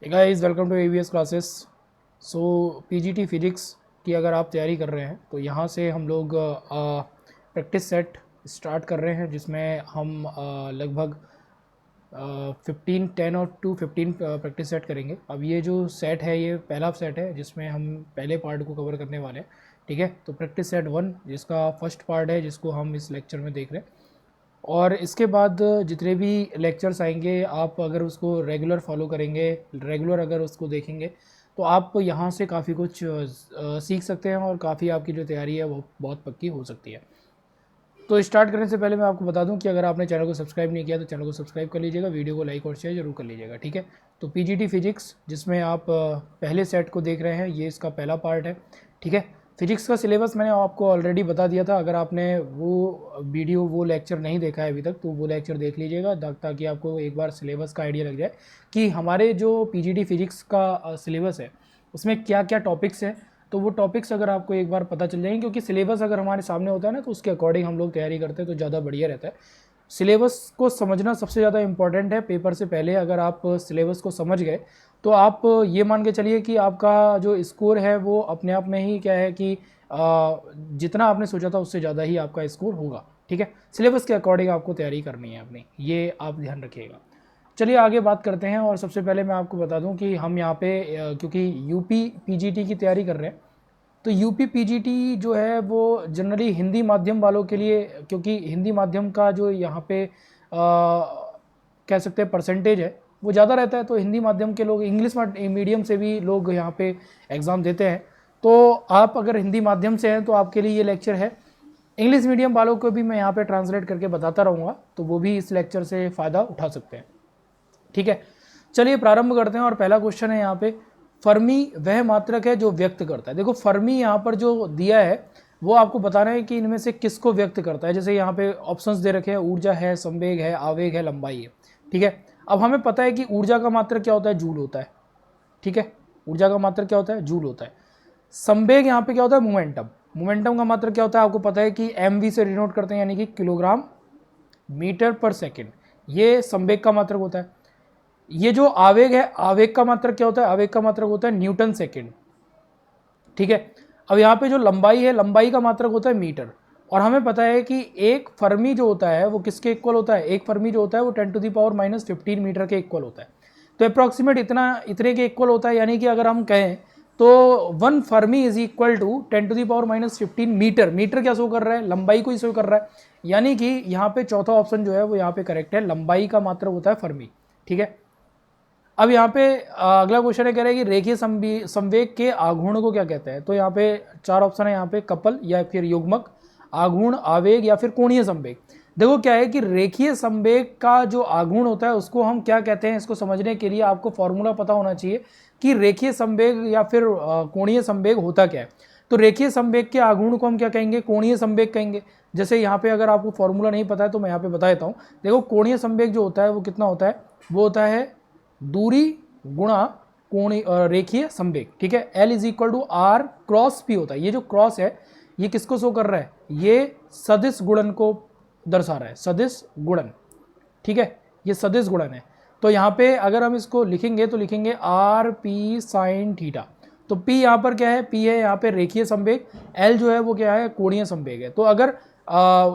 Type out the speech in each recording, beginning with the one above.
Guys welcome to AVS classes. So PGT physics की अगर आप तैयारी कर रहे हैं तो यहाँ से हम लोग प्रैक्टिस सेट स्टार्ट कर रहे हैं, जिसमें हम लगभग 10 और टू 15 प्रैक्टिस सेट करेंगे। अब ये जो सेट है ये पहला सेट है जिसमें हम पहले पार्ट को कवर करने वाले हैं। ठीक है, तो प्रैक्टिस सेट 1 जिसका फर्स्ट पार्ट है, जिसको हम इस लेक्चर में देख रहे हैं। और इसके बाद जितने भी लेक्चर्स आएंगे आप अगर उसको रेगुलर फॉलो करेंगे, रेगुलर अगर उसको देखेंगे, तो आप यहाँ से काफ़ी कुछ सीख सकते हैं और काफ़ी आपकी जो तैयारी है वो बहुत पक्की हो सकती है। तो स्टार्ट करने से पहले मैं आपको बता दूं कि अगर आपने चैनल को सब्सक्राइब नहीं किया तो चैनल को सब्सक्राइब कर लीजिएगा, वीडियो को लाइक और शेयर जरूर कर लीजिएगा। ठीक है, तो पीजीटी फिजिक्स जिसमें आप पहले सेट को देख रहे हैं, ये इसका पहला पार्ट है। ठीक है, फिजिक्स का सिलेबस मैंने आपको ऑलरेडी बता दिया था। अगर आपने वो लेक्चर नहीं देखा है अभी तक तो वो लेक्चर देख लीजिएगा, ताकि आपको एक बार सिलेबस का आइडिया लग जाए कि हमारे जो पीजीटी फिजिक्स का सिलेबस है उसमें क्या क्या टॉपिक्स हैं। तो वो टॉपिक्स अगर आपको एक बार पता चल जाएंगे, क्योंकि सिलेबस अगर हमारे सामने होता है ना तो उसके अकॉर्डिंग हम लोग तैयारी करते हैं तो ज़्यादा बढ़िया रहता है। सिलेबस को समझना सबसे ज़्यादा इंपॉर्टेंट है। पेपर से पहले अगर आप सिलेबस को समझ गए तो आप ये मान के चलिए कि आपका जो स्कोर है वो अपने आप में ही क्या है कि जितना आपने सोचा था उससे ज़्यादा ही आपका स्कोर होगा। ठीक है, सिलेबस के अकॉर्डिंग आपको तैयारी करनी है अपनी, ये आप ध्यान रखिएगा। चलिए आगे बात करते हैं। और सबसे पहले मैं आपको बता दूं कि हम यहाँ पे क्योंकि यूपी पीजीटी की तैयारी कर रहे हैं, तो यूपी पीजीटी जो है वो जनरली हिंदी माध्यम वालों के लिए, क्योंकि हिंदी माध्यम का जो यहाँ पे कह सकते हैं परसेंटेज है वो ज़्यादा रहता है, तो हिंदी माध्यम के लोग, इंग्लिश मीडियम से भी लोग यहाँ पे एग्ज़ाम देते हैं। तो आप अगर हिंदी माध्यम से हैं तो आपके लिए ये लेक्चर है। इंग्लिश मीडियम वालों को भी मैं यहाँ पे ट्रांसलेट करके बताता रहूँगा, तो वो भी इस लेक्चर से फ़ायदा उठा सकते हैं। ठीक है, चलिए प्रारंभ करते हैं। और पहला क्वेश्चन है यहाँ पे, फर्मी वह मात्रक है जो व्यक्त करता है। देखो फर्मी यहाँ पर जो दिया है वो आपको बताना है कि इनमें से किसको व्यक्त करता है। जैसे यहाँ पे ऑप्शंस दे रखे हैं, ऊर्जा है, संवेग है, आवेग है, लंबाई है। ठीक है, अब हमें पता है कि ऊर्जा का मात्रक क्या होता है, जूल होता है। ठीक है, ऊर्जा का मात्रक क्या होता है, जूल होता है। संवेग यहाँ पे क्या होता है, मोमेंटम। मोमेंटम का मात्रक क्या होता है आपको पता है कि एमवी से डिनोट करते हैं, यानी कि किलोग्राम मीटर पर सेकेंड। ये संवेग का मात्रक होता है। ये जो आवेग है, आवेग का मात्रक क्या होता है, आवेग का मात्रक होता है न्यूटन सेकेंड। ठीक है, अब यहाँ पे जो लंबाई है, लंबाई का मात्रक होता है मीटर। और हमें पता है कि एक फर्मी जो होता है वो किसके इक्वल होता है, एक फर्मी जो होता है वो 10⁻⁻15 मीटर के इक्वल होता है। तो अप्रॉक्सीमेट इतने के इक्वल होता है, यानी कि अगर हम कहें तो 1 fermi is equal to 10⁻⁻15 metre. Metre क्या शो कर रहा है, लंबाई को ही शो कर रहा है, यानी कि यहाँ पे चौथा ऑप्शन जो है वो यहाँ पे करेक्ट है, लंबाई का मात्रक होता है फर्मी। ठीक है, अब यहाँ पे अगला क्वेश्चन है, कह रहा है कि रेखीय संवेग के आघूर्ण को क्या कहते हैं। तो यहाँ पे चार ऑप्शन है, यहाँ पे कपल या फिर युग्मक, आघूर्ण, आवेग या फिर कोणीय संवेग। देखो क्या है कि रेखीय संवेग का जो आघूर्ण होता है उसको हम क्या कहते हैं, इसको समझने के लिए आपको फॉर्मूला पता होना चाहिए कि रेखीय संवेग या फिर कोणीय संवेग होता क्या है। तो रेखीय संवेग के आघूर्ण को हम क्या कहेंगे, कोणीय संवेग कहेंगे। जैसे यहाँ पे अगर आपको फॉर्मूला नहीं पता है तो मैं यहाँ पे बता देता हूँ। देखो कोणीय संवेग जो होता है वो कितना होता है, वो होता है दूरी गुणा कोणीय रेखीय संवेग। ठीक है, L is equal to R cross P होता है। ये जो क्रॉस है ये किसको शो कर रहा है, ये सदिश गुणन को दर्शा रहा है, सदिश गुणन। ठीक है, ये सदिश गुणन है। तो यहाँ पे अगर हम इसको लिखेंगे तो लिखेंगे आर पी साइन थीटा। तो P यहाँ पर क्या है, P है यहाँ पे रेखीय संवेग, L जो है वो क्या है, कोणीय संवेग है। तो अगर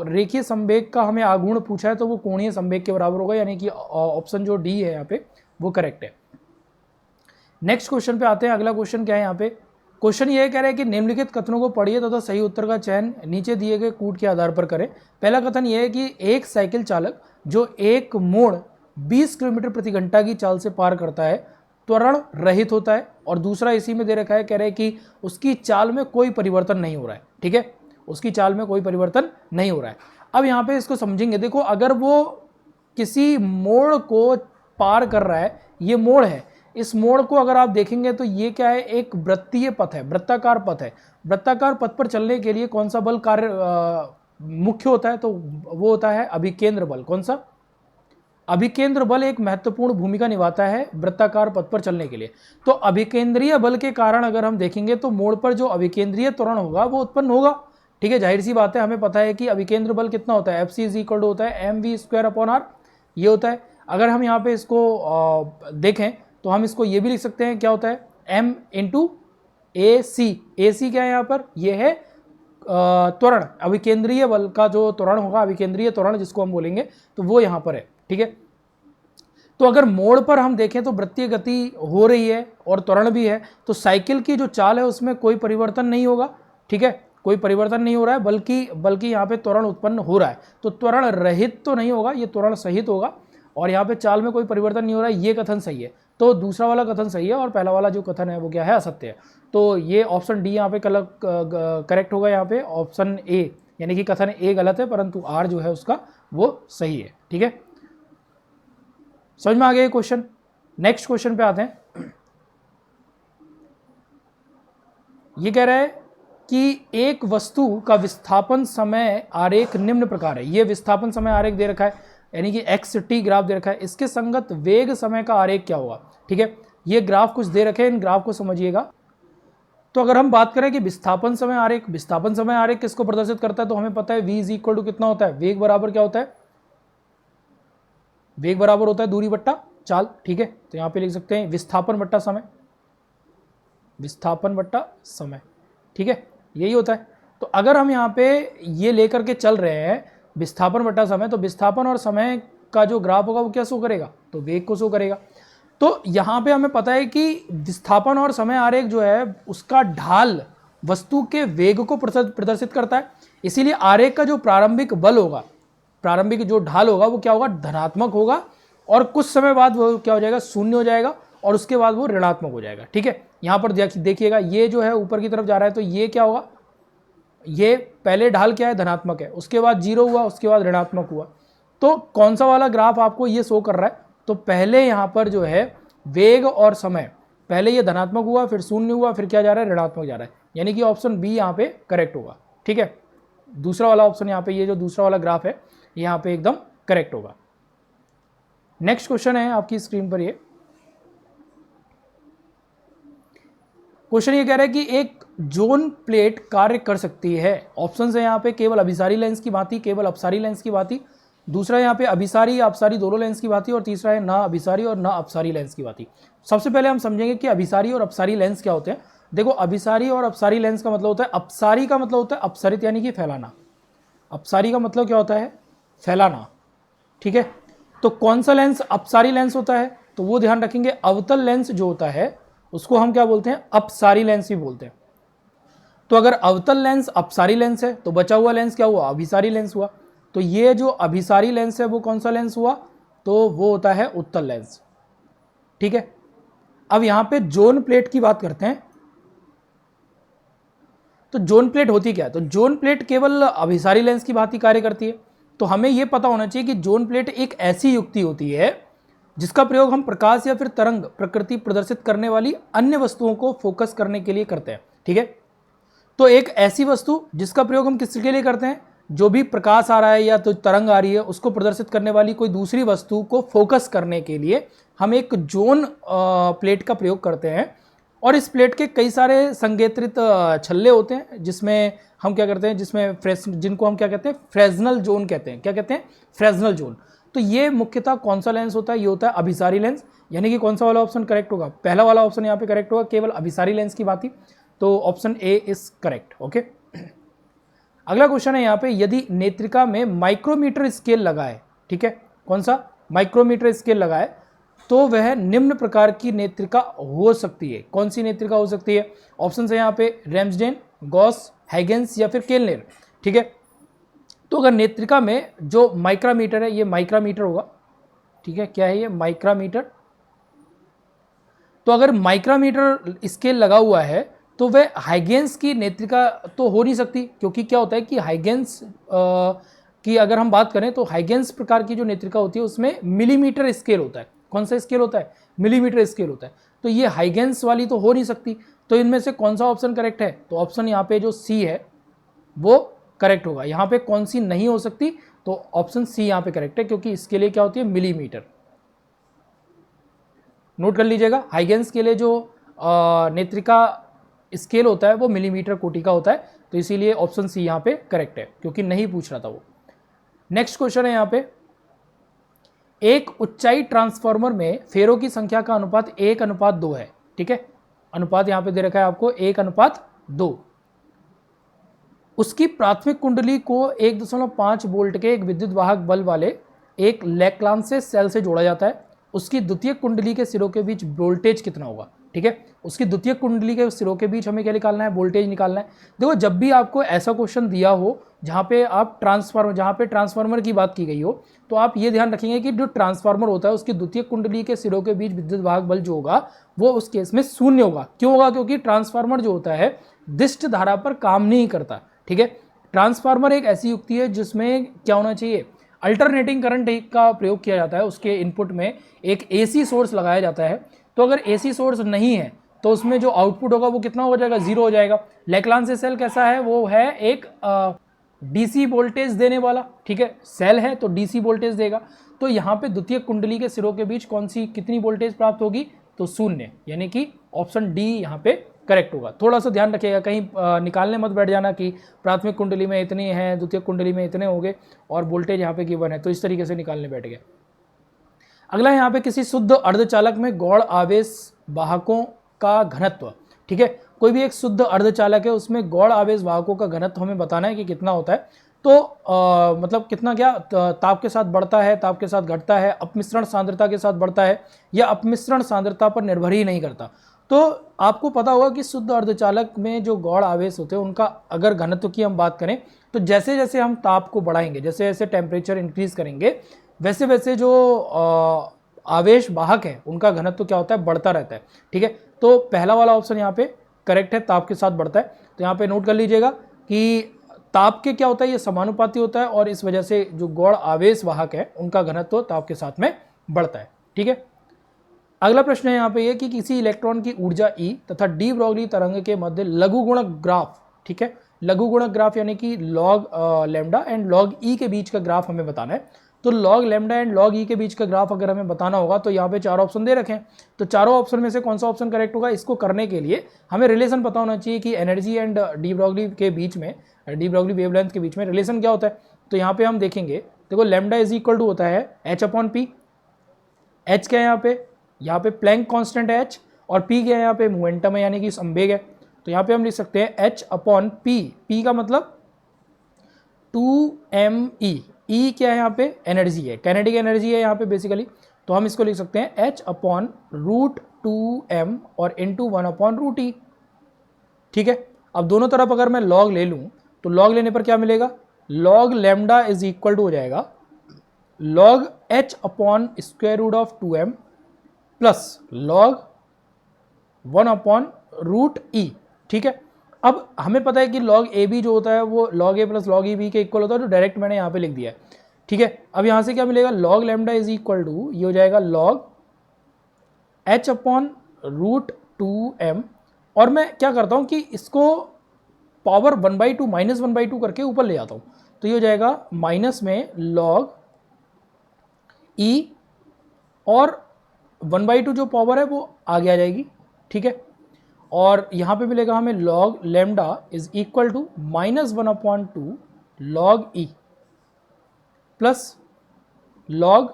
रेखीय संवेग का हमें आघूर्ण पूछा है तो वो कोणीय संवेग के बराबर होगा, यानी कि ऑप्शन जो डी है यहाँ पे वो करेक्ट है। नेक्स्ट क्वेश्चन पे आते हैं। अगला क्वेश्चन क्या है, यहाँ पे क्वेश्चन ये कह रहा है कि निम्नलिखित कथनों को पढ़िए तथा सही उत्तर का चयन नीचे दिए गए कूट के आधार पर करें। पहला कथन ये है कि एक साइकिल चालक जो एक मोड़ 20 किलोमीटर प्रति घंटा की चाल से पार करता है त्वरण रहित होता है। और दूसरा इसी में दे रखा है, कह रहा है कि उसकी चाल में कोई परिवर्तन नहीं हो रहा है। ठीक है, उसकी चाल में कोई परिवर्तन नहीं हो रहा है। अब यहाँ पे इसको समझेंगे। देखो अगर वो किसी मोड़ को पार कर रहा है, ये मोड़ है, इस मोड़ को अगर आप देखेंगे तो ये क्या है, एक वृत्तीय पथ है, वृत्ताकार पथ है। वृत्ताकार पथ पर चलने के लिए कौन सा बल कार्य मुख्य होता है, तो वो होता है अभिकेंद्र बल। कौन सा, अभिकेंद्र बल एक महत्वपूर्ण भूमिका निभाता है वृत्ताकार पथ पर चलने के लिए। तो अभिकेंद्रीय बल के कारण अगर हम देखेंगे तो मोड़ पर जो अभिकेंद्रीय त्वरण होगा वो उत्पन्न होगा। ठीक है, जाहिर सी बात है, हमें पता है कि अभिकेंद्र बल कितना होता है, F C is equal to होता है mv² अपॉन आर, ये होता है। अगर हम यहाँ पे इसको देखें तो हम इसको ये भी लिख सकते हैं, क्या होता है, m इंटू ए सी। ए सी क्या है यहाँ पर, ये है त्वरण, अभिकेंद्रीय बल का जो त्वरण होगा, अभिकेंद्रीय त्वरण जिसको हम बोलेंगे, तो वो यहाँ पर है। ठीक है, तो अगर मोड़ पर हम देखें तो वृत्तीय गति हो रही है और त्वरण भी है, तो साइकिल की जो चाल है उसमें कोई परिवर्तन नहीं होगा। ठीक है, कोई परिवर्तन नहीं हो रहा है, बल्कि यहाँ पे त्वरण उत्पन्न हो रहा है। तो त्वरण रहित तो नहीं होगा, ये त्वरण सहित होगा, और यहाँ पे चाल में कोई परिवर्तन नहीं हो रहा है, ये कथन सही है। तो दूसरा वाला कथन सही है और पहला वाला जो कथन है वो क्या है, असत्य है। तो ये ऑप्शन डी यहाँ पे करेक्ट होगा, यहाँ पे ऑप्शन ए यानी कि कथन ए गलत है, परंतु आर जो है उसका वो सही है। ठीक है, समझ में आ गया क्वेश्चन। नेक्स्ट क्वेश्चन पे आते हैं। ये कह रहा है कि एक वस्तु का विस्थापन समय आरेख निम्न प्रकार है। ये विस्थापन समय आरेख दे रखा है, यानी कि एक्स टी ग्राफ दे रखा है, इसके संगत वेग समय का आरेख क्या होगा। ठीक है, ये ग्राफ कुछ दे रखे हैं, इन ग्राफ को समझिएगा। तो अगर हम बात करें कि विस्थापन समय आरेख किसको प्रदर्शित करता है, तो हमें पता है v इज इक्वल टू कितना होता है, वेग बराबर क्या होता है, वेग बराबर होता है दूरी बट्टा चाल। ठीक है, तो यहां पे लिख सकते हैं विस्थापन बट्टा समय, विस्थापन बट्टा समय। ठीक है, यही होता है। तो अगर हम यहाँ पे ये लेकर के चल रहे हैं विस्थापन बट्टा समय, तो विस्थापन और समय का जो ग्राफ होगा वो क्या शो करेगा, तो वेग को शो करेगा। तो यहाँ पे हमें पता है कि विस्थापन और समय आरेख जो है उसका ढाल वस्तु के वेग को प्रदर्शित करता है, इसीलिए आरेख का जो प्रारंभिक बल होगा, प्रारंभिक जो ढाल होगा वो क्या होगा, धनात्मक होगा, और कुछ समय बाद वो क्या हो जाएगा, शून्य हो जाएगा, और उसके बाद वो ऋणात्मक हो जाएगा। ठीक है, यहाँ पर देखिएगा ये जो है ऊपर की तरफ जा रहा है, तो ये क्या होगा, ये पहले ढाल क्या है, धनात्मक है, उसके बाद जीरो हुआ, उसके बाद ऋणात्मक हुआ। तो कौन सा वाला ग्राफ आपको ये शो कर रहा है, तो पहले यहाँ पर जो है वेग और समय, पहले ये धनात्मक हुआ, फिर शून्य हुआ, फिर क्या जा रहा है, ऋणात्मक जा रहा है, यानी कि ऑप्शन बी यहाँ पे करेक्ट होगा। ठीक है, दूसरा वाला ऑप्शन यहाँ पे, ये जो दूसरा वाला ग्राफ है यहाँ पे एकदम करेक्ट होगा। नेक्स्ट क्वेश्चन है आपकी स्क्रीन पर, ये क्वेश्चन ये कह रहा है कि एक जोन प्लेट कार्य कर सकती है। ऑप्शन है यहाँ पे केवल अभिसारी लेंस की भांति, केवल अपसारी लेंस की भांति, दूसरा यहाँ पे अभिसारी या अपसारी दोनों लेंस की भांति, और तीसरा है ना अभिसारी और ना अपसारी लेंस की भांति। सबसे पहले हम समझेंगे कि अभिसारी और अपसारी लेंस क्या होते हैं। देखो, अभिसारी और अपसारी लेंस का मतलब होता है, अपसारी का मतलब होता है अपसरित यानी कि फैलाना, अपसारी का मतलब क्या होता है, फैलाना। ठीक है, तो कौन सा लेंस अपसारी लेंस होता है, तो वो ध्यान रखेंगे, अवतल लेंस जो होता है उसको हम क्या बोलते हैं, अपसारी लेंस ही बोलते हैं। तो अगर अवतल लेंस अपसारी लेंस है तो बचा हुआ लेंस क्या हुआ, अभिसारी लेंस हुआ। तो ये जो अभिसारी लेंस है वो कौन सा लेंस हुआ, तो वो होता है उत्तल लेंस। ठीक है, अब यहां पे जोन प्लेट की बात करते हैं। तो जोन प्लेट होती क्या है, तो जोन प्लेट केवल अभिसारी लेंस की भांति कार्य करती है। तो हमें यह पता होना चाहिए कि जोन प्लेट एक ऐसी युक्ति होती है जिसका प्रयोग हम प्रकाश या फिर तरंग प्रकृति प्रदर्शित करने वाली अन्य वस्तुओं को फोकस करने के लिए करते हैं। ठीक है, तो एक ऐसी वस्तु जिसका प्रयोग हम किसके लिए करते हैं, जो भी प्रकाश आ रहा है या तो तरंग आ रही है उसको प्रदर्शित करने वाली कोई दूसरी वस्तु को फोकस करने के लिए हम एक जोन प्लेट का प्रयोग करते हैं। और इस प्लेट के कई सारे संकेंद्रित छल्ले होते हैं जिसमें हम क्या करते हैं, जिनको हम क्या कहते हैं, फ्रेस्नल जोन कहते हैं। क्या कहते हैं, फ्रेस्नल जोन। तो ये मुख्यतः कौन सा लेंस होता है, ये होता है अभिसारी लेंस, यानी कि कौन सा वाला ऑप्शन करेक्ट होगा, पहला वाला ऑप्शन यहाँ पे करेक्ट होगा, केवल अभिसारी लेंस की बात ही। तो option A is correct. Okay, अगला क्वेश्चन है यहाँ पे, यदि नेत्रिका में माइक्रोमीटर स्केल लगा है, ठीक है, कौन सा, माइक्रोमीटर स्केल लगा है, तो वह निम्न प्रकार की नेत्रिका हो सकती है। कौन सी नेत्रिका हो सकती है, ऑप्शन है यहाँ पे रैम्सडेन, गॉस, हैगेंस या फिर केलनेर। ठीक है, तो अगर नेत्रिका में जो माइक्रोमीटर है, ये माइक्रोमीटर होगा। ठीक है, क्या है ये, माइक्रोमीटर। तो अगर माइक्रोमीटर स्केल लगा हुआ है तो वह हाइगेंस की नेत्रिका तो हो नहीं सकती, क्योंकि क्या होता है कि हाइगेंस की अगर हम बात करें तो हाइगेंस प्रकार की जो नेत्रिका होती है उसमें मिलीमीटर स्केल होता है। कौन सा स्केल होता है, मिलीमीटर स्केल होता है। तो ये हाइगेंस वाली तो हो नहीं सकती। तो इनमें से कौन सा ऑप्शन करेक्ट है, तो ऑप्शन यहाँ पे जो सी है वो करेक्ट होगा। यहाँ पे कौन सी नहीं हो सकती, तो ऑप्शन सी यहाँ पे करेक्ट है, क्योंकि इसके लिए क्या होती है, मिलीमीटर। नोट कर लीजिएगा, हाइगेंस के लिए जो नेत्रिका स्केल होता है वो मिलीमीटर कोटि का होता है, तो इसीलिए ऑप्शन सी यहाँ पे करेक्ट है, क्योंकि नहीं पूछ रहा था वो। नेक्स्ट क्वेश्चन है यहाँ पे, एक ऊंचाई ट्रांसफार्मर में फेरों की संख्या का अनुपात 1:2 है, ठीक है, अनुपात यहां पे दे रखा है आपको 1:2। उसकी प्राथमिक कुंडली को 1.5 वोल्ट के एक विद्युत वाहक बल्ब वाले एक लेक्लांसे सेल से जोड़ा जाता है। उसकी द्वितीयक कुंडली के सिरों के बीच वोल्टेज कितना होगा, ठीक है, उसकी द्वितीयक कुंडली के सिरों के बीच हमें क्या निकालना है, वोल्टेज निकालना है। देखो जब भी आपको ऐसा क्वेश्चन दिया हो जहाँ पे ट्रांसफार्मर की बात की गई हो, तो आप ये ध्यान रखेंगे कि जो ट्रांसफार्मर होता है उसकी द्वितीयक कुंडली के सिरों के बीच विद्युत वाहक बल जो होगा वो उस केस में शून्य होगा। क्यों होगा? क्योंकि ट्रांसफार्मर जो होता है दिष्ट धारा पर काम नहीं करता, ठीक है। ट्रांसफार्मर एक ऐसी युक्ति है जिसमें क्या होना चाहिए, अल्टरनेटिंग करंट का प्रयोग किया जाता है। उसके इनपुट में एक एसी सोर्स लगाया जाता है। तो अगर एसी सोर्स नहीं है तो उसमें जो आउटपुट होगा वो कितना हो जाएगा, 0 हो जाएगा। लेक्लांसे सेल कैसा है, वो है एक डीसी वोल्टेज देने वाला, ठीक है, सेल है तो डीसी वोल्टेज देगा। तो यहाँ पे द्वितीय कुंडली के सिरों के बीच कौन सी कितनी वोल्टेज प्राप्त होगी, तो 0, यानी कि ऑप्शन डी यहाँ पे करेक्ट होगा। थोड़ा सा ध्यान रखिएगा, कहीं निकालने मत बैठ जाना कि प्राथमिक कुंडली में इतनी है, द्वितीय कुंडली में इतने हो गए और वोल्टेज यहाँ पे गिवन है, तो इस तरीके से निकालने बैठ गए। अगला यहाँ पे किसी शुद्ध अर्धचालक में गौड़ आवेश वाहकों का घनत्व, ठीक है, कोई भी एक शुद्ध अर्धचालक है उसमें गौड़ आवेश वाहकों का घनत्व हमें बताना है कि कितना होता है। तो मतलब कितना, क्या ताप के साथ बढ़ता है, ताप के साथ घटता है, अपमिश्रण सांद्रता के साथ बढ़ता है, या अपमिश्रण सांद्रता पर निर्भर ही नहीं करता। तो आपको पता होगा कि शुद्ध अर्धचालक में जो गौड़ आवेश होते हैं उनका अगर घनत्व की हम बात करें तो जैसे जैसे हम ताप को बढ़ाएंगे, जैसे जैसे टेम्परेचर इंक्रीज करेंगे, वैसे वैसे जो आवेश वाहक है उनका घनत्व क्या होता है, बढ़ता रहता है, ठीक है। तो पहला वाला ऑप्शन यहाँ पे करेक्ट है, ताप के साथ बढ़ता है। तो यहाँ पे नोट कर लीजिएगा कि ताप के क्या होता है, ये समानुपाती होता है और इस वजह से जो गौड़ आवेश वाहक है उनका घनत्व ताप के साथ में बढ़ता है, ठीक है। अगला प्रश्न है यहाँ पे ये कि किसी इलेक्ट्रॉन की ऊर्जा E तथा डी ब्रोगली तरंग के मध्य लघु गुणक ग्राफ, ठीक है, लघु गुणक ग्राफ यानी कि log lambda and log E के बीच का ग्राफ हमें बताना है। तो log lambda and log E के बीच का ग्राफ अगर हमें बताना होगा तो यहाँ पे 4 ऑप्शन दे रखे हैं। तो चारों ऑप्शन में से कौन सा ऑप्शन करेक्ट होगा, इसको करने के लिए हमें रिलेशन पता होना चाहिए कि एनर्जी एंड डी ब्रोगली के बीच में, डी ब्रोगली वेवलेंथ के बीच में रिलेशन क्या होता है। तो यहाँ पे हम देखेंगे, देखो लैम्डा इज इक्वल टू होता है h/p। h क्या है यहाँ पे प्लैंक कांस्टेंट है h, और p क्या है यहाँ पे मोमेंटम है यानी कि संवेग है। तो यहाँ पे हम लिख सकते हैं h/p, p का मतलब 2me, e क्या है यहाँ पे एनर्जी है, काइनेटिक एनर्जी है यहाँ पे बेसिकली। तो हम इसको लिख सकते हैं h/√2m और इंटू 1/√e, ठीक है। अब दोनों तरफ अगर मैं लॉग ले लूँ तो लॉग लेने पर क्या मिलेगा, log lambda is equal to हो जाएगा log h/√2m plus log 1/√e, ठीक है। अब हमें पता है कि log AB जो होता है वो log A plus log EB के इक्वल होता है, जो डायरेक्ट मैंने यहाँ पे लिख दिया है, ठीक है। अब यहाँ से क्या मिलेगा, log lambda is equal to ये हो जाएगा log h/√2m, और मैं क्या करता हूँ कि इसको पावर 1/2 -1/2 करके ऊपर ले आता हूँ। तो ये हो जाएगा माइनस में log E और 1/2 जो पावर है वो आगे आ जाएगी, ठीक है। और यहाँ पे मिलेगा हमें log lambda is equal to -1/2 log E plus log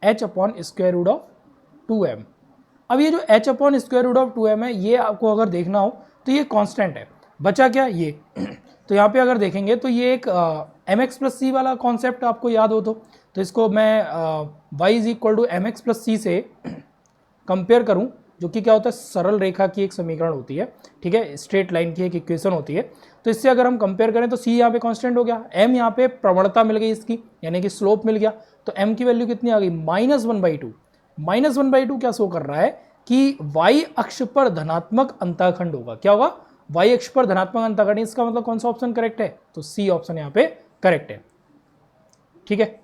h/√2m। अब ये जो h/√2m है ये आपको अगर देखना हो तो ये कांस्टेंट है, बचा क्या ये तो यहाँ पे अगर देखेंगे तो ये एक mx प्लस सी वाला कॉन्सेप्ट आपको याद हो तो इसको मैं y is equal to mx plus C से कंपेयर करूं, जो कि क्या होता है, सरल रेखा की एक समीकरण होती है, ठीक है, स्ट्रेट लाइन की एक इक्वेशन होती है। तो इससे अगर हम कंपेयर करें तो c यहाँ पे कांस्टेंट हो गया, m यहाँ पे प्रवणता मिल गई इसकी यानी कि स्लोप मिल गया, तो m की वैल्यू कितनी आ गई, -1/2। -1/2 क्या शो कर रहा है कि y अक्ष पर धनात्मक अंतःखंड होगा, क्या होगा, y अक्ष पर धनात्मक अंतःखंड। इसका मतलब कौन सा ऑप्शन करेक्ट है, तो सी ऑप्शन यहाँ पे करेक्ट है, ठीक है,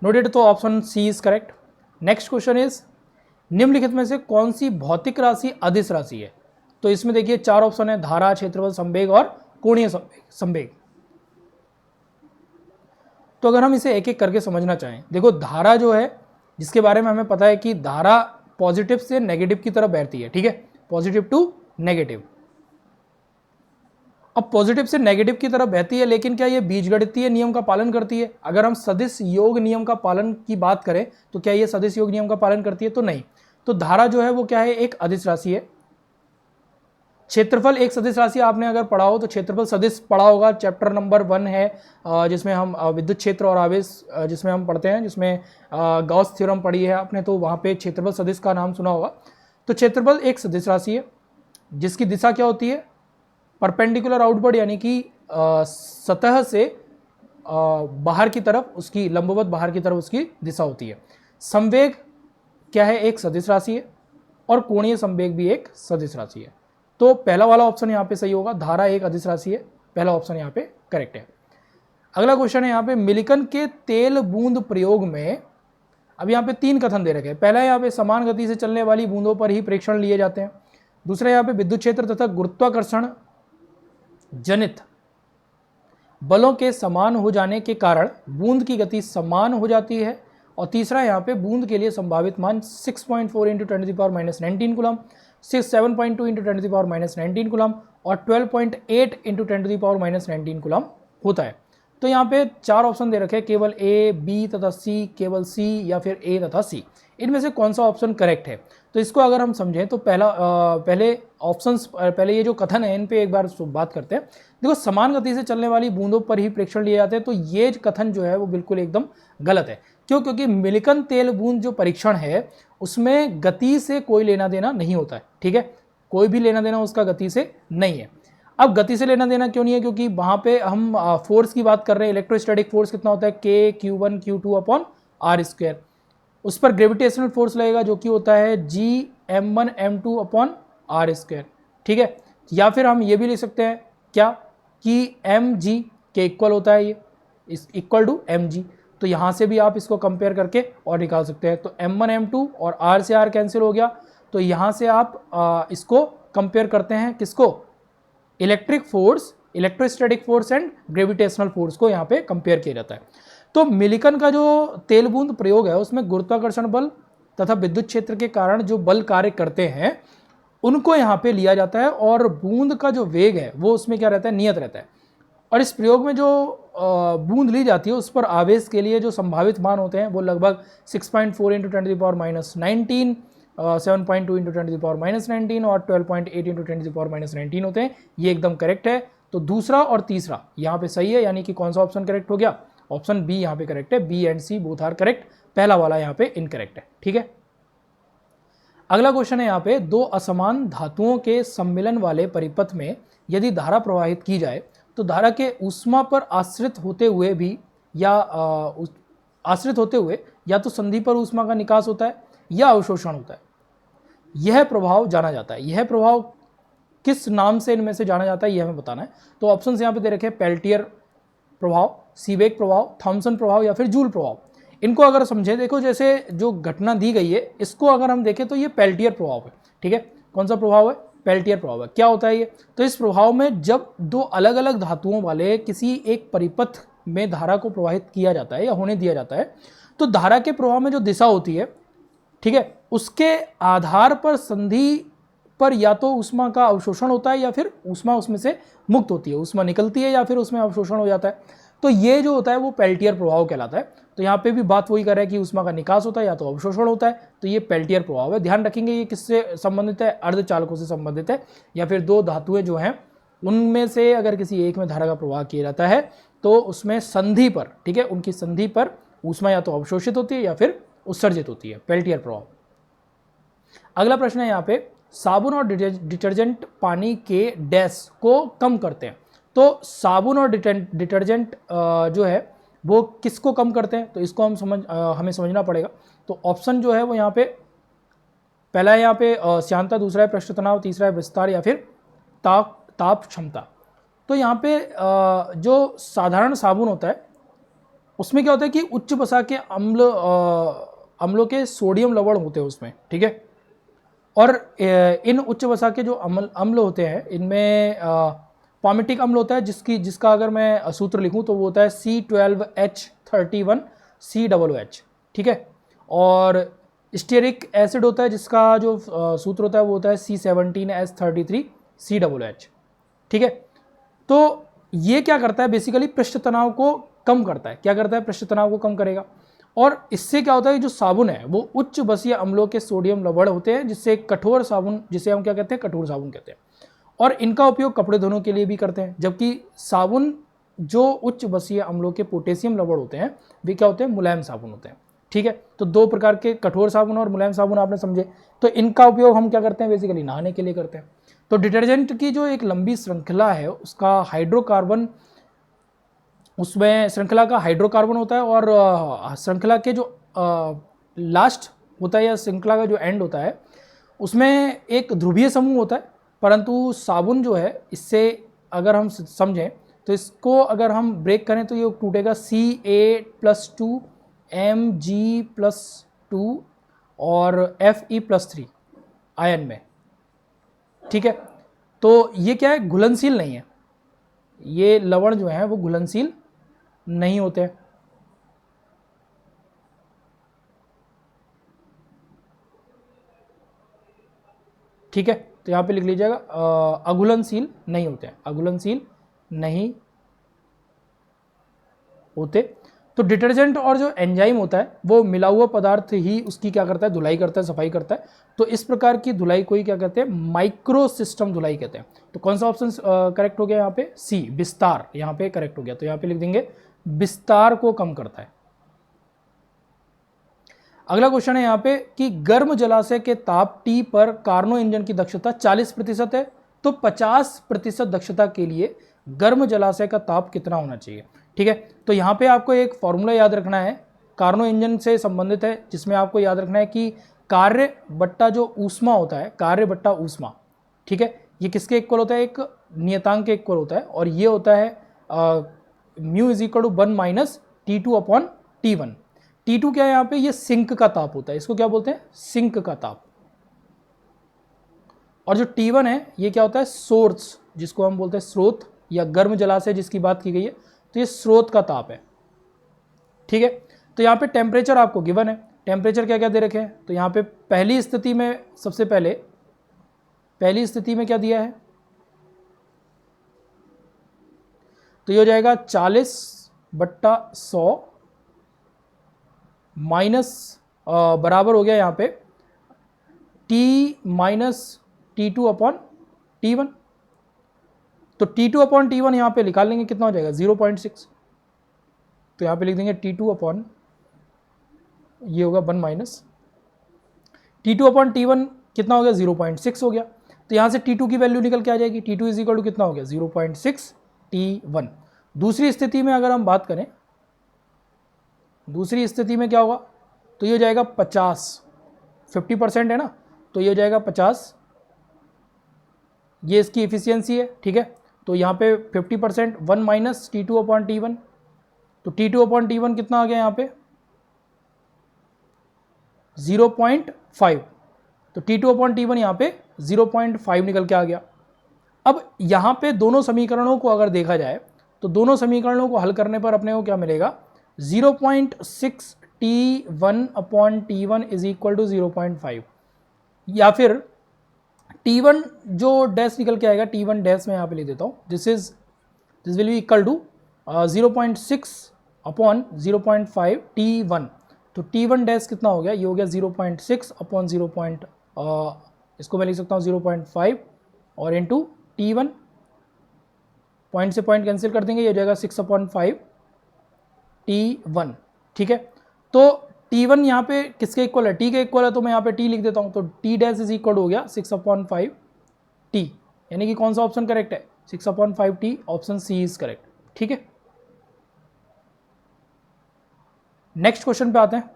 नोटेड। तो option C is correct. Next question is निम्नलिखित में से कौन सी भौतिक राशि अदिश राशि है। तो इसमें देखिए 4 ऑप्शन है, धारा, क्षेत्रफल, संवेग और कोणीय संवेग। तो अगर हम इसे एक एक करके समझना चाहें, देखो धारा जो है जिसके बारे में हमें पता है कि धारा पॉजिटिव से नेगेटिव की तरफ बहती है, ठीक है, पॉजिटिव टू नेगेटिव। अब पॉजिटिव से नेगेटिव की तरफ बहती है, लेकिन क्या ये बीजगणितीय नियम का पालन करती है? अगर हम सदिश योग नियम का पालन की बात करें तो क्या ये सदिश योग नियम का पालन करती है? तो नहीं। तो धारा जो है वो क्या है? एक अदिश राशि है। क्षेत्रफल एक सदिश राशि, आपने अगर पढ़ा हो तो क्षेत्रफल सदिश पढ़ा होगा, चैप्टर नंबर 1 है जिसमें हम विद्युत क्षेत्र और आवेश जिसमें हम पढ़ते हैं, जिसमें गॉस थ्योरम पढ़ी है आपने, तो वहाँ पे क्षेत्रफल सदिश का नाम सुना होगा। तो क्षेत्रफल एक सदिश राशि है जिसकी दिशा क्या होती है? परपेंडिकुलर आउटवर्ड, यानी कि सतह से बाहर की तरफ, उसकी लंबवत बाहर की तरफ उसकी दिशा होती है। संवेग क्या है? एक सदिश राशि है, और कोणीय संवेग भी एक सदिश राशि है। तो पहला वाला ऑप्शन यहाँ पे सही होगा, धारा एक अदिश राशि है, पहला ऑप्शन यहाँ पे करेक्ट है। अगला क्वेश्चन है यहाँ पे, मिलिकन के तेल बूंद प्रयोग में, अब यहाँ पे 3 कथन दे रखे हैं। पहला यहाँ पे समान गति से चलने वाली बूंदों पर ही प्रेक्षण लिए जाते हैं। दूसरा यहाँ पे विद्युत क्षेत्र तथा गुरुत्वाकर्षण जनित बलों के समान हो जाने के कारण बूंद की गति समान हो जाती है। और तीसरा यहाँ पे बूंद के लिए संभावित मान 6.4 × 10⁻19 कूलम, 7.2 × 10⁻19 कूलम और 12.8 × 10⁻19 कूलम होता है। तो यहाँ पे 4 ऑप्शन दे रखे हैं, केवल ए, बी तथा सी, केवल सी या फिर ए तथा सी। इनमें से कौन सा ऑप्शन करेक्ट है? तो इसको अगर हम समझें तो पहले ऑप्शंस, पहले ये जो कथन है इन पे एक बार बात करते हैं। देखो, समान गति से चलने वाली बूंदों पर ही प्रेक्षण लिए जाते हैं, तो ये कथन जो है वो बिल्कुल एकदम गलत है। क्यों? क्योंकि मिलिकन तेल बूंद जो परीक्षण है उसमें गति से कोई लेना देना नहीं होता है। ठीक है, कोई भी लेना देना उसका गति से नहीं है। अब गति से लेना देना क्यों नहीं है? क्योंकि वहां पे हम फोर्स की बात कर रहे हैं। इलेक्ट्रोस्टैटिक फोर्स कितना होता है? के Q1 Q2 अपॉन R²। उस पर ग्रेविटेशनल फोर्स लगेगा जो कि होता है G M1 M2 upon R²। ठीक है, या फिर हम ये भी लिख सकते हैं क्या कि mg के इक्वल होता है, ये इक्वल टू mg। तो यहाँ से भी आप इसको कंपेयर करके और निकाल सकते हैं। तो M1 M2 और R से R कैंसिल हो गया, तो यहाँ से आप इसको कंपेयर करते हैं किसको? Electric force, electrostatic force and gravitational force को यहाँ पे कंपेयर किया जाता है। तो मिलिकन का जो तेल बूंद प्रयोग है उसमें गुरुत्वाकर्षण बल तथा विद्युत क्षेत्र के कारण जो बल कार्य करते हैं उनको यहाँ पे लिया जाता है, और बूंद का जो वेग है वो उसमें क्या रहता है? नियत रहता है। और इस प्रयोग में जो बूंद ली जाती है उस पर आवेश के लिए जो संभावित मान होते हैं वो लगभग 6.4 × 10⁻19, 7.2 × 10⁻19 और 12.8 × 10⁻19 होते हैं। ये एकदम करेक्ट है। तो दूसरा और तीसरा यहाँ पे सही है, यानी कि कौन सा ऑप्शन करेक्ट हो गया? ऑप्शन बी यहाँ पे करेक्ट है। B and C both are correct, पहला वाला यहाँ पे इनकरेक्ट है। ठीक है, अगला क्वेश्चन है यहाँ पे, 2 असमान धातुओं के सम्मिलन वाले परिपथ में यदि धारा प्रवाहित की जाए तो धारा के ऊष्मा पर आश्रित होते हुए या तो संधि पर ऊष्मा का निकास होता है या अवशोषण होता है। यह प्रभाव जाना जाता है। यह प्रभाव किस नाम से इनमें से जाना जाता है, यह हमें बताना है। तो ऑप्शन यहाँ पे दे रखे हैं, पेल्टियर प्रभाव, सीबेक प्रभाव, थॉमसन प्रभाव या फिर जूल प्रभाव। इनको अगर समझें, देखो जैसे जो घटना दी गई है इसको अगर हम देखें तो ये पेल्टियर प्रभाव है। ठीक है, कौन सा प्रभाव है? पेल्टियर प्रभाव है। क्या होता है ये? तो इस प्रभाव में जब 2 अलग अलग धातुओं वाले किसी एक परिपथ में धारा को प्रवाहित किया जाता है या होने दिया जाता है, तो धारा के प्रवाह में जो दिशा होती है, ठीक है, उसके आधार पर संधि पर या तो ऊष्मा का अवशोषण होता है या फिर ऊष्मा उसमें से मुक्त होती है, ऊष्मा निकलती है या फिर उसमें अवशोषण हो जाता है। तो ये जो होता है वो पेल्टियर प्रभाव कहलाता है। तो यहाँ पे भी बात वही कर रहा है कि ऊष्मा का निकास होता है या तो अवशोषण होता है, तो ये पेल्टियर प्रभाव है। ध्यान रखेंगे ये किससे संबंधित है? अर्धचालकों से संबंधित है, या फिर 2 धातुएं जो हैं उनमें से अगर किसी एक में धारा का प्रवाह किया जाता है तो उसमें संधि पर, ठीक है, उनकी संधि पर ऊष्मा या तो अवशोषित होती है या फिर उत्सर्जित होती है, पेल्टियर प्रभाव। अगला प्रश्न है यहाँ पे, साबुन और डिटर्जेंट पानी के डैश को कम करते हैं। तो साबुन और डिटर्जेंट जो है वो किसको कम करते हैं? तो इसको हमें समझना पड़ेगा। तो ऑप्शन जो है वो यहाँ पे, पहला है यहाँ पे श्यानता, दूसरा है पृष्ठ तनाव, तीसरा है विस्तार या फिर ताप क्षमता। तो यहाँ पे जो साधारण साबुन होता है उसमें क्या होता है कि उच्च वसा के अम्लों के सोडियम लवण होते हैं उसमें। ठीक है, और इन उच्च वसा के जो अम्ल होते हैं इनमें पामिटिक अम्ल होता है जिसका अगर मैं सूत्र लिखूं तो वो होता है C12H31COOH। ठीक है, और स्टेरिक एसिड होता है जिसका जो सूत्र होता है वो होता है C17H33COOH। ठीक है, तो ये क्या करता है, बेसिकली पृष्ठ तनाव को कम करता है। क्या करता है, पृष्ठ तनाव को कम करेगा। और इससे क्या होता है, जो साबुन है वो उच्च बसीय अम्लों के सोडियम लवण होते हैं, जिससे कठोर साबुन, जिसे हम क्या कहते हैं, कठोर साबुन कहते हैं। और इनका उपयोग कपड़े धोने के लिए भी करते हैं। जबकि साबुन जो उच्च बसीय अम्लों के पोटेशियम लवण होते हैं, वे क्या होते हैं, मुलायम साबुन होते हैं। ठीक है, तो दो प्रकार के कठोर साबुन और मुलायम साबुन आपने समझे। तो इनका उपयोग हम क्या करते हैं, बेसिकली नहाने के लिए करते हैं। तो डिटर्जेंट की जो एक लंबी श्रृंखला है, उसका हाइड्रोकार्बन, उसमें श्रृंखला का हाइड्रोकार्बन होता है, और श्रृंखला के जो लास्ट होता है या श्रृंखला का जो एंड होता है, उसमें एक ध्रुवीय समूह होता है। परंतु साबुन जो है, इससे अगर हम समझें तो इसको अगर हम ब्रेक करें तो ये टूटेगा Ca+2 Mg+2 और Fe+3 आयन में। ठीक है, तो ये क्या है, घुलनशील नहीं है। ये लवण जो है वो घुलनशील नहीं होते हैं। ठीक है, तो यहाँ पे लिख लीजिएगा अघुलनशील नहीं होते हैं, अघुलनशील नहीं होते। तो डिटर्जेंट और जो एंजाइम होता है वो मिला हुआ पदार्थ ही उसकी क्या करता है, धुलाई करता है, सफाई करता है। तो इस प्रकार की धुलाई को ही क्या कहते हैं, माइक्रो सिस्टम धुलाई कहते हैं। तो कौन सा ऑप्शन करेक्ट हो गया यहाँ पे, सी, विस्तार, यहाँ पे करेक्ट हो गया। तो यहाँ पे लिख देंगे विस्तार को कम करता है। अगला क्वेश्चन है यहाँ पे कि गर्म जलाशय के ताप T पर कार्नो इंजन की दक्षता 40% है, तो 50% दक्षता के लिए गर्म जलाशय का ताप कितना होना चाहिए। ठीक है, तो यहाँ पे आपको एक फॉर्मूला याद रखना है, कार्नो इंजन से संबंधित है, जिसमें आपको याद रखना है कि कार्य बट्टा जो ऊष्मा होता है, कार्य बट्टा ऊष्मा, ठीक है, ये किसके इक्वल होता है, एक नियतांक के इक्वल होता है। और ये होता है mu is equal to 1 - T2/T1। T2 क्या है यहाँ पे, ये सिंक का ताप होता है, इसको क्या बोलते हैं, सिंक का ताप। और जो T1 है ये क्या होता है, सोर्स, जिसको हम बोलते हैं स्रोत या गर्म जलाशय जिसकी बात की गई है, तो ये स्रोत का ताप है। ठीक है, तो यहाँ पे टेम्परेचर आपको गिवन है, टेम्परेचर क्या क्या दे रखे हैं। तो यहाँ पे पहली स्थिति में, सबसे पहले पहली स्थिति में क्या दिया है, तो ये हो जाएगा 40/100 माइनस बराबर हो गया यहाँ पे T - T2/T1। तो T2/T1 यहाँ पे निकाल लेंगे, कितना हो जाएगा 0.6। तो यहाँ पे लिख देंगे T2 ये होगा 1 - T2/T1 कितना हो गया, 0.6 हो गया। तो यहाँ से T2 की वैल्यू निकल के आ जाएगी, T2 इज इक्वल टू कितना हो गया, 0.6 T1। दूसरी स्थिति में अगर हम बात करें, दूसरी स्थिति में क्या होगा, तो ये हो जाएगा 50% है ना, तो ये हो जाएगा 50, ये इसकी एफिशिएंसी है। ठीक है, तो यहाँ पे 50%, 1 - T2/T1, तो T2/T1 कितना आ गया यहाँ पे 0.5, तो T2/T1 यहाँ पे 0.5 निकल के आ गया। अब यहाँ पे दोनों समीकरणों को अगर देखा जाए, तो दोनों समीकरणों को हल करने पर अपने को क्या मिलेगा, 0.6 T1/T1 इज इक्वल टू 0.5, या फिर T1 जो डैश निकल के आएगा, T1 डैश में यहाँ पे लिख देता हूँ, this will be equal to 0.6/0.5 T1। तो T1 डैश कितना हो गया, ये हो गया 0.6/0. इसको मैं लिख सकता हूँ 0.5 और इंटू T1, पॉइंट से पॉइंट कैंसिल कर देंगे, ये हो जाएगा 6/5 T1। ठीक है, तो T1 यहाँ पे किसके इक्वल है, T के इक्वल है, तो मैं यहाँ पे T लिख देता हूँ। तो T डैश इज इक्वल हो गया 6/5 T, यानी कि कौन सा ऑप्शन करेक्ट है, 6/5 T, option C is correct. ठीक है, नेक्स्ट क्वेश्चन पे आते हैं।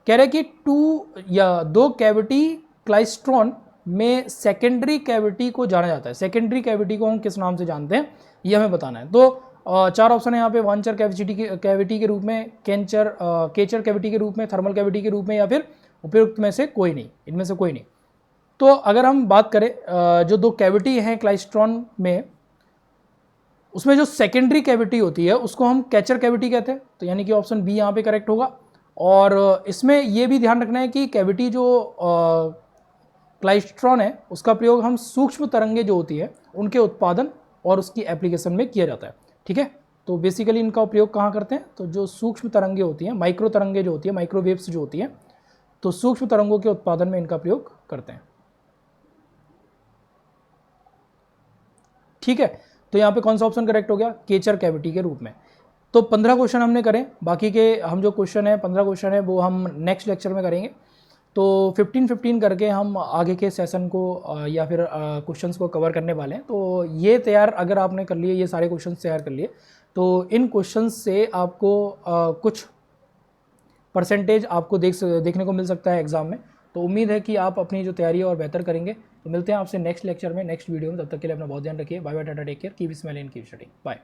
कह रहे कि 2 कैविटी क्लाइस्ट्रॉन में सेकेंडरी कैविटी को जाना जाता है। सेकेंडरी कैविटी को हम किस नाम से जानते हैं, ये हमें बताना है। तो 4 ऑप्शन है यहाँ पे, वांचर कैविटी के रूप में, केचर कैविटी के रूप में, थर्मल कैविटी के रूप में, या फिर उपयुक्त में से कोई नहीं, इनमें से कोई नहीं। तो अगर हम बात करें जो 2 कैविटी हैं क्लाइस्ट्रॉन में, उसमें जो सेकेंडरी कैविटी होती है उसको हम कैचर कैविटी कहते हैं। तो यानी कि ऑप्शन बी यहाँ पे करेक्ट होगा। और इसमें ये भी ध्यान रखना है कि कैविटी जो क्लाइस्ट्रॉन है उसका प्रयोग हम सूक्ष्म तरंगे जो होती है उनके उत्पादन और उसकी एप्लीकेशन में किया जाता है। ठीक है, तो बेसिकली इनका उपयोग कहाँ करते हैं, तो जो सूक्ष्म तरंगे होती हैं, माइक्रो तरंगे जो होती है, माइक्रोवेव्स जो होती हैं, तो सूक्ष्म तरंगों के उत्पादन में इनका प्रयोग करते हैं। ठीक है, तो यहाँ पे कौन सा ऑप्शन करेक्ट हो गया, केचर कैविटी के रूप में। तो 15 क्वेश्चन हमने करें, बाकी के हम जो क्वेश्चन है 15 क्वेश्चन है वो हम नेक्स्ट लेक्चर में करेंगे। तो 15-15 करके हम आगे के सेशन को या फिर क्वेश्चंस को कवर करने वाले हैं। तो ये तैयार अगर आपने कर लिए, ये सारे क्वेश्चन तैयार कर लिए, तो इन क्वेश्चंस से आपको कुछ परसेंटेज आपको देखने को मिल सकता है एग्जाम में। तो उम्मीद है कि आप अपनी जो तैयारी है और बेहतर करेंगे। तो मिलते हैं आपसे नेक्स्ट लेक्चर में, नेक्स्ट वीडियो में। तब तक के लिए अपना बहुत ध्यान रखिए। Bye bye, tata, take care, keep smiling, keep studying, bye.